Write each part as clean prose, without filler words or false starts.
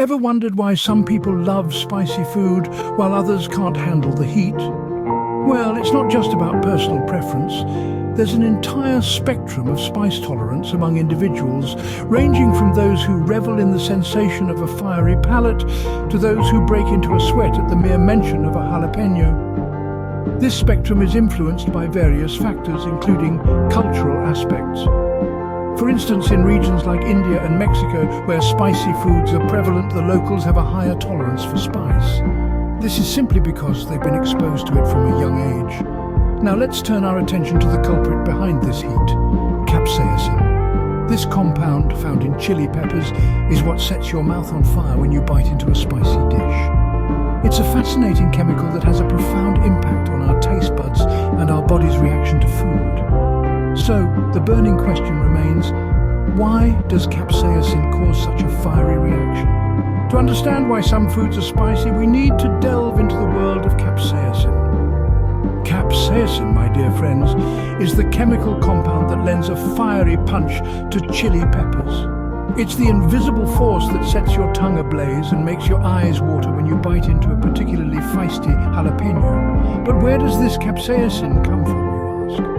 Ever wondered why some people love spicy food while others can't handle the heat? Well, it's not just about personal preference. There's an entire spectrum of spice tolerance among individuals, ranging from those who revel in the sensation of a fiery palate to those who break into a sweat at the mere mention of a jalapeno. This spectrum is influenced by various factors, including cultural aspects. For instance, in regions like India and Mexico, where spicy foods are prevalent, the locals have a higher tolerance for spice. This is simply because they've been exposed to it from a young age. Now let's turn our attention to the culprit behind this heat: capsaicin. This compound, found in chili peppers, is what sets your mouth on fire when you bite into a spicy dish. It's a fascinating chemical that has a profound impact on our taste buds and our body's reaction to food. So, the burning question remains, why does capsaicin cause such a fiery reaction? To understand why some foods are spicy, we need to delve into the world of capsaicin. Capsaicin, my dear friends, is the chemical compound that lends a fiery punch to chili peppers. It's the invisible force that sets your tongue ablaze and makes your eyes water when you bite into a particularly feisty jalapeno. But where does this capsaicin come from, you ask?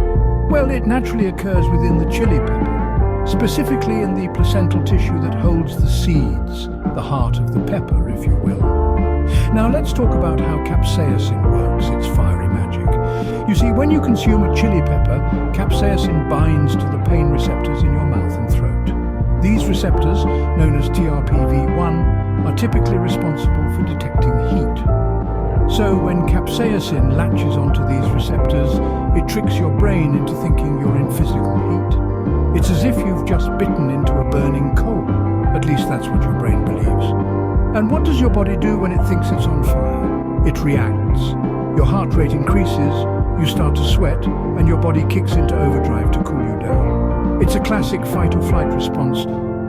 Well, it naturally occurs within the chili pepper, specifically in the placental tissue that holds the seeds, the heart of the pepper, if you will. Now let's talk about how capsaicin works, its fiery magic. You see, when you consume a chili pepper, capsaicin binds to the pain receptors in your mouth and throat. These receptors, known as TRPV1, are typically responsible for detecting heat. So when capsaicin latches onto these receptors, it tricks your brain into thinking you're in physical heat. It's as if you've just bitten into a burning coal. At least that's what your brain believes. And what does your body do when it thinks it's on fire? It reacts. Your heart rate increases, you start to sweat, and your body kicks into overdrive to cool you down. It's a classic fight or flight response,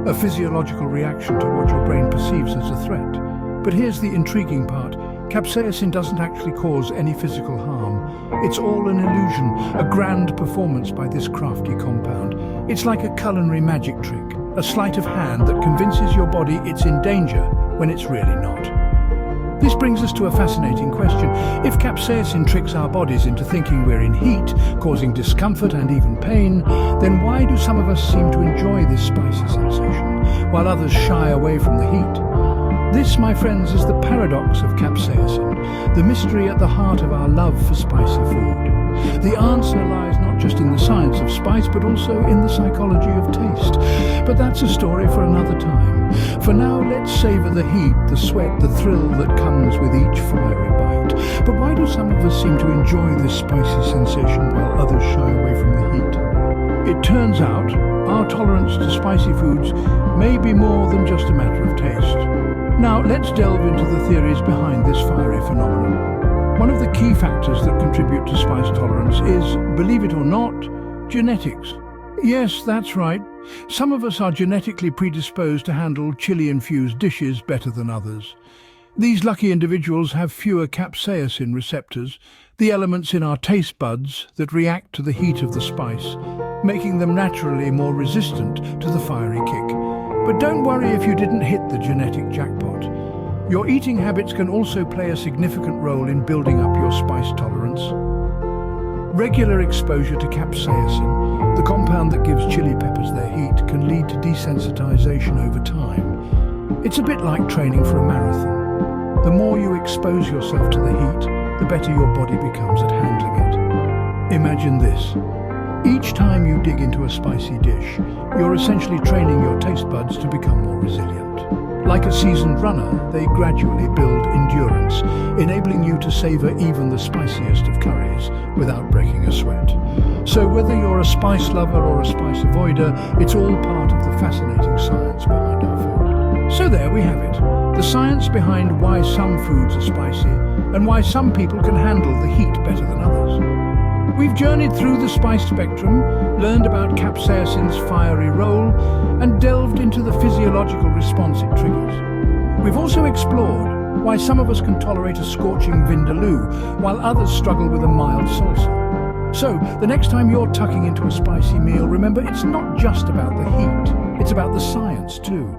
a physiological reaction to what your brain perceives as a threat. But here's the intriguing part. Capsaicin doesn't actually cause any physical harm. It's all an illusion, a grand performance by this crafty compound. It's like a culinary magic trick, a sleight of hand that convinces your body it's in danger when it's really not. This brings us to a fascinating question. If capsaicin tricks our bodies into thinking we're in heat, causing discomfort and even pain, then why do some of us seem to enjoy this spicy sensation, while others shy away from the heat? This, my friends, is the paradox of capsaicin, the mystery at the heart of our love for spicy food. The answer lies not just in the science of spice, but also in the psychology of taste. But that's a story for another time. For now, let's savor the heat, the sweat, the thrill that comes with each fiery bite. But why do some of us seem to enjoy this spicy sensation while others shy away from the heat? It turns out, our tolerance to spicy foods may be more than just a matter of taste. Now, let's delve into the theories behind this fiery phenomenon. One of the key factors that contribute to spice tolerance is, believe it or not, genetics. Yes, that's right. Some of us are genetically predisposed to handle chili-infused dishes better than others. These lucky individuals have fewer capsaicin receptors, the elements in our taste buds that react to the heat of the spice, making them naturally more resistant to the fiery kick. But don't worry if you didn't hit the genetic jackpot. Your eating habits can also play a significant role in building up your spice tolerance. Regular exposure to capsaicin, the compound that gives chili peppers their heat, can lead to desensitization over time. It's a bit like training for a marathon. The more you expose yourself to the heat, the better your body becomes at handling it. Imagine this. Each time you dig into a spicy dish, you're essentially training your taste buds to become more resilient. Like a seasoned runner, they gradually build endurance, enabling you to savor even the spiciest of curries without breaking a sweat. So whether you're a spice lover or a spice avoider, it's all part of the fascinating science behind our food. So there we have it, the science behind why some foods are spicy and why some people can handle the heat better than others. We've journeyed through the spice spectrum, learned about capsaicin's fiery role, and delved into the physiological response it triggers. We've also explored why some of us can tolerate a scorching vindaloo, while others struggle with a mild salsa. So, the next time you're tucking into a spicy meal, remember it's not just about the heat, it's about the science too.